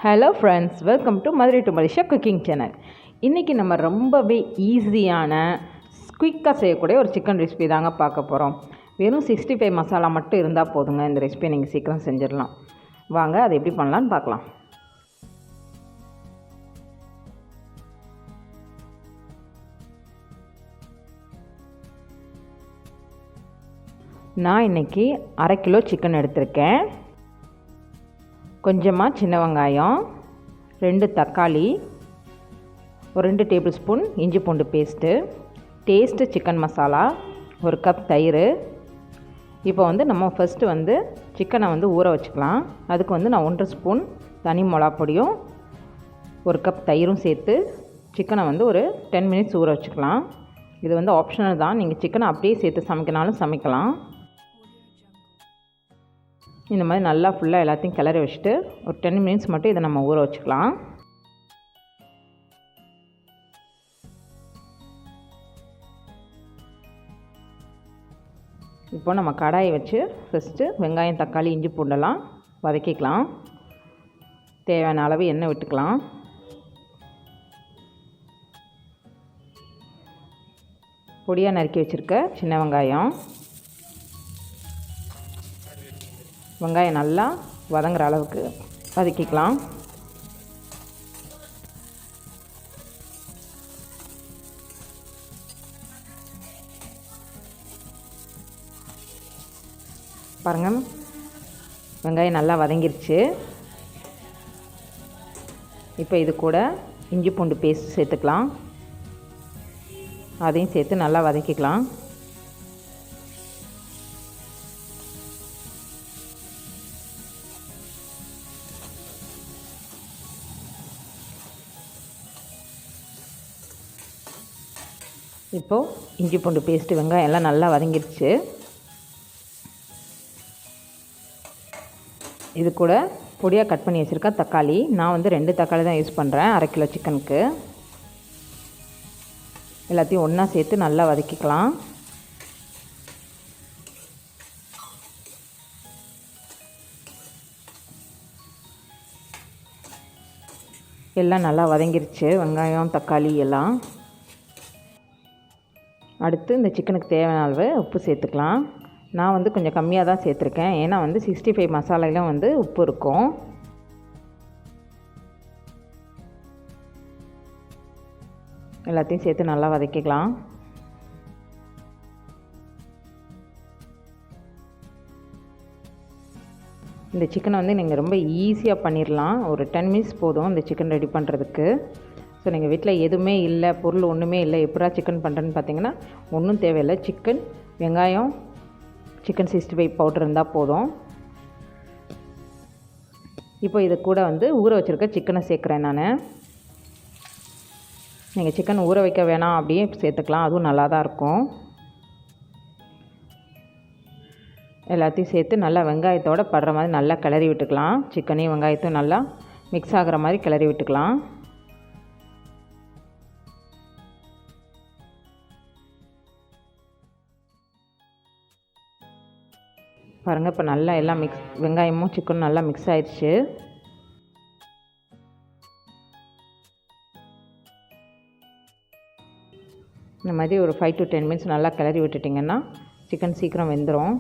Hello friends, welcome to Madurai to Malaysia cooking channel. இன்றைக்கி நம்ம ரொம்பவே ஈஸியான குயிக்காக செய்யக்கூடிய ஒரு சிக்கன் ரெசிபி தாங்க பார்க்க போகிறோம். வெறும் 65 மசாலா மட்டும் இருந்தால் போதுங்க. இந்த ரெசிபியை நீங்கள் சீக்கிரம் செஞ்சிடலாம். வாங்க அதை எப்படி பண்ணலான்னு பார்க்கலாம். நான் இன்றைக்கி 1/2 கிலோ சிக்கன் எடுத்திருக்கேன். கொஞ்சமாக சின்ன வெங்காயம், 2 தக்காளி, ஒரு 2 டேபிள் ஸ்பூன் இஞ்சி பூண்டு paste, taste chicken masala, 1 cup தயிர். இப்போ நம்ம ஃபஸ்ட்டு சிக்கனை ஊற வச்சுக்கலாம். அதுக்கு நான் 1 ஸ்பூன் தனி மிளகாய் பொடியும் 1 கப் தயிரும் சேர்த்து சிக்கனை ஒரு 10 மினிட்ஸ் ஊற வச்சுக்கலாம். இது ஆப்ஷனல் தான். நீங்கள் சிக்கனை அப்படியே சேர்த்து சமைக்கினாலும் சமைக்கலாம். இந்த மாதிரி நல்லா ஃபுல்லாக எல்லாத்தையும் கிளறி வச்சுட்டு ஒரு 10 மினிட்ஸ் மட்டும் இதை நம்ம ஊற வச்சுக்கலாம். இப்போ நம்ம கடாயை வச்சு ஃபஸ்ட்டு வெங்காயம், தக்காளி, இஞ்சி பூண்டெல்லாம் வதக்கிக்கலாம். தேவையான அளவு எண்ணெய் விட்டுக்கலாம். பொடியாக நறுக்கி வச்சுருக்க சின்ன வெங்காயம் நல்லா வதங்குற அளவுக்கு வதக்கிக்கலாம். பாருங்கள், வெங்காயம் நல்லா வதங்கிருச்சு. இப்போ இது கூட இஞ்சி பூண்டு பேஸ்ட் சேர்த்துக்கலாம். அதையும் சேர்த்து நல்லா வதக்கிக்கலாம். இப்போது இஞ்சி பூண்டு பேஸ்ட்டு, வெங்காயம் எல்லாம் நல்லா வதங்கிடுச்சு. இது கூட பொடியாக கட் பண்ணி வச்சுருக்கேன் தக்காளி. நான் 2 தக்காளி தான் யூஸ் பண்ணுறேன் 1/2 கிலோ சிக்கனுக்கு. எல்லாத்தையும் ஒன்றா சேர்த்து நல்லா வதக்கிக்கலாம். எல்லாம் நல்லா வதங்கிருச்சு, வெங்காயம், தக்காளி எல்லாம். அடுத்து இந்த சிக்கனுக்கு தேவையான அளவு உப்பு சேர்த்துக்கலாம். நான் கொஞ்சம் கம்மியாக தான் சேர்த்துருக்கேன். ஏன்னா 65 மசாலையிலும் உப்பு இருக்கும். எல்லாத்தையும் சேர்த்து நல்லா வதக்கிக்கலாம். இந்த சிக்கனை நீங்கள் ரொம்ப ஈஸியாக பண்ணிடலாம். ஒரு 10 மினிட்ஸ் போதும் இந்த சிக்கன் ரெடி பண்ணுறதுக்கு. ஸோ நீங்கள் வீட்டில் எதுவுமே இல்லை, பொருள் ஒன்றுமே இல்லை, எப்படா சிக்கன் பண்ணுறேன்னு பார்த்தீங்கன்னா ஒன்றும் தேவையில்லை. சிக்கன், வெங்காயம், சிக்கன் 65 பவுடர் இருந்தால் போதும். இப்போ இது கூட ஊற வச்சுருக்க சிக்கனை சேர்க்குறேன் நான். நீங்கள் சிக்கன் ஊற வைக்க வேணாம், அப்படியே சேர்த்துக்கலாம், அதுவும் நல்லா தான் இருக்கும். எல்லாத்தையும் சேர்த்து நல்லா வெங்காயத்தோடு படுற மாதிரி நல்லா கிளறி விட்டுக்கலாம். சிக்கனையும் வெங்காயத்தையும் நல்லா மிக்ஸ் ஆகிற மாதிரி கிளறி விட்டுக்கலாம். பாருங்கள், இப்போ நல்லா எல்லாம் வெங்காயமும் சிக்கனும் நல்லா மிக்ஸ் ஆயிடுச்சு. இந்த மாதிரி ஒரு 5 to 10 மினிட்ஸ் நல்லா கிளறி விட்டுட்டிங்கன்னா சிக்கன் சீக்கிரம் வெந்துடும்.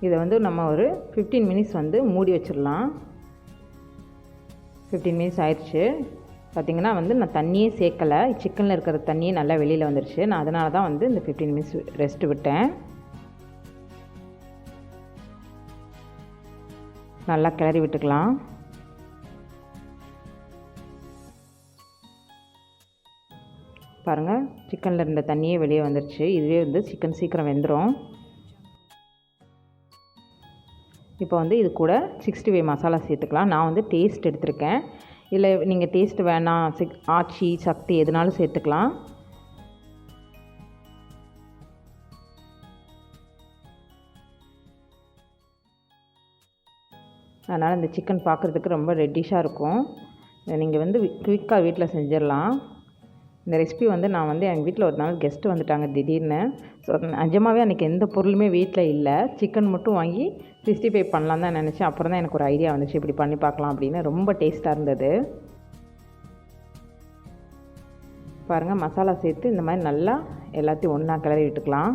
இதை நம்ம ஒரு 15 மினிட்ஸ் மூடி வச்சிடலாம். 15 மினிட்ஸ் ஆயிடுச்சு. பார்த்திங்கன்னா நான் தண்ணியே சேர்க்கலை. சிக்கனில் இருக்கிற தண்ணியே நல்லா வெளியில் வந்துடுச்சு. நான் அதனால தான் இந்த 15 மினிட்ஸ் ரெஸ்ட்டு விட்டேன். நல்லா கிளறி விட்டுக்கலாம். பாருங்கள், சிக்கனில் இருந்த தண்ணியே வெளியே வந்துடுச்சு. இதுவே சிக்கன் சீக்கிரம் வெந்துடும். இப்போ இது கூட 65 மசாலா சேர்த்துக்கலாம். நான் டேஸ்ட் எடுத்திருக்கேன். இல்லை நீங்கள் டேஸ்ட் வேணாம், ஆச்சி, சக்தி எதுனாலும் சேர்த்துக்கலாம். அதனால் இந்த சிக்கன் பார்க்குறதுக்கு ரொம்ப ரெட்டிஷாக இருக்கும். நீங்கள் குயிக்காக வீட்டில் செஞ்சிடலாம். இந்த ரெசிபி வந்து நான் வந்து எங்கள் வீட்டில் ஒரு நாள் கெஸ்ட்டு வந்துட்டாங்க திடீர்னு. ஸோ நிஜமாகவே அன்றைக்கி எந்த பொருளுமே வீட்டில் இல்லை. சிக்கன் மட்டும் வாங்கி 65 பண்ணலாம் தான் நினச்சேன். அப்புறம் தான் எனக்கு ஒரு ஐடியா வந்துச்சு, இப்படி பண்ணி பார்க்கலாம் அப்படின்னு. ரொம்ப டேஸ்ட்டாக இருந்தது. பாருங்கள், மசாலா சேர்த்து இந்த மாதிரி நல்லா எல்லாத்தையும் ஒன்றா கிளறி விட்டுக்கலாம்.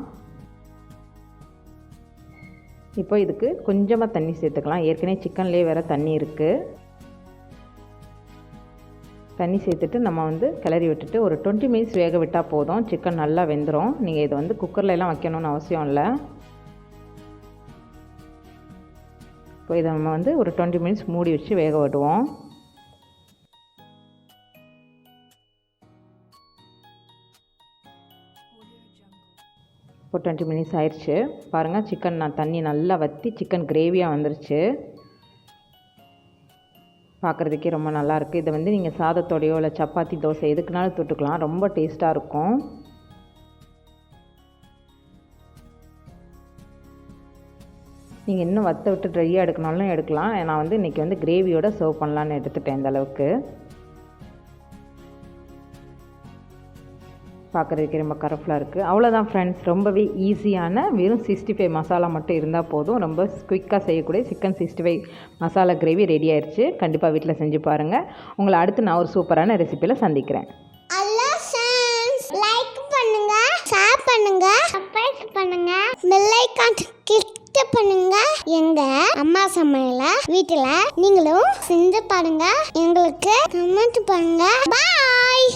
இப்போ இதுக்கு கொஞ்சமாக தண்ணி சேர்த்துக்கலாம். ஏற்கனவே சிக்கன்லேயே வேறு தண்ணி இருக்குது. தண்ணி சேர்த்துட்டு நம்ம வந்து கிளறி விட்டுட்டு ஒரு 20 மினிட்ஸ் வேக விட்டால் போதும். சிக்கன் நல்லா வெந்துடும். நீங்கள் இதை வந்து குக்கர்லாம் வைக்கணும்னு அவசியம் இல்லை. இப்போ இதை நம்ம வந்து ஒரு 20 மினிட்ஸ் மூடி வச்சு வேக விடுவோம். இப்போ 20 மினிட்ஸ் ஆயிடுச்சு. பாருங்கள், சிக்கன் நான் தண்ணி நல்லா வற்றி சிக்கன் கிரேவியாக வந்துருச்சு. பார்க்குறதுக்கே ரொம்ப நல்லாயிருக்கு. இதை வந்து நீங்கள் சாதத்தோடையோ இல்லை சப்பாத்தி, தோசை எதுக்குனாலும் தொட்டுக்கலாம். ரொம்ப டேஸ்ட்டாக இருக்கும். நீங்கள் இன்னும் வற்ற விட்டு ட்ரையாக எடுக்கனாலும் எடுக்கலாம். நான் வந்து இன்றைக்கி வந்து கிரேவியோட சர்வ் பண்ணலான்னு எடுத்துட்டேன். இந்த அளவுக்கு பார்க்குறதுக்கே ரொம்ப கலர்ஃபுல்லாக இருக்குது. அவ்வளோதான் ஃப்ரெண்ட்ஸ், ரொம்பவே ஈஸியான வெறும் 65 மசாலா மட்டும் இருந்தால் போதும். ரொம்ப குயிக்காக செய்யக்கூடிய சிக்கன் 65 மசாலா கிரேவி ரெடி ஆயிடுச்சு. கண்டிப்பாக வீட்டில் செஞ்சு பாருங்கள். உங்களை அடுத்து நான் ஒரு சூப்பரான ரெசிபியில் சந்திக்கிறேன். லைக் பண்ணுங்க, ஷேர் பண்ணுங்க, சப்ஸ்கிரைப் பண்ணுங்க, பெல் ஐகான் கிளிக் பண்ணுங்க. எங்க அம்மா சமையல வீட்டில் நீங்களும் செஞ்சு பாருங்க. எங்களுக்கு கமெண்ட் பண்ணுங்க. பாய்.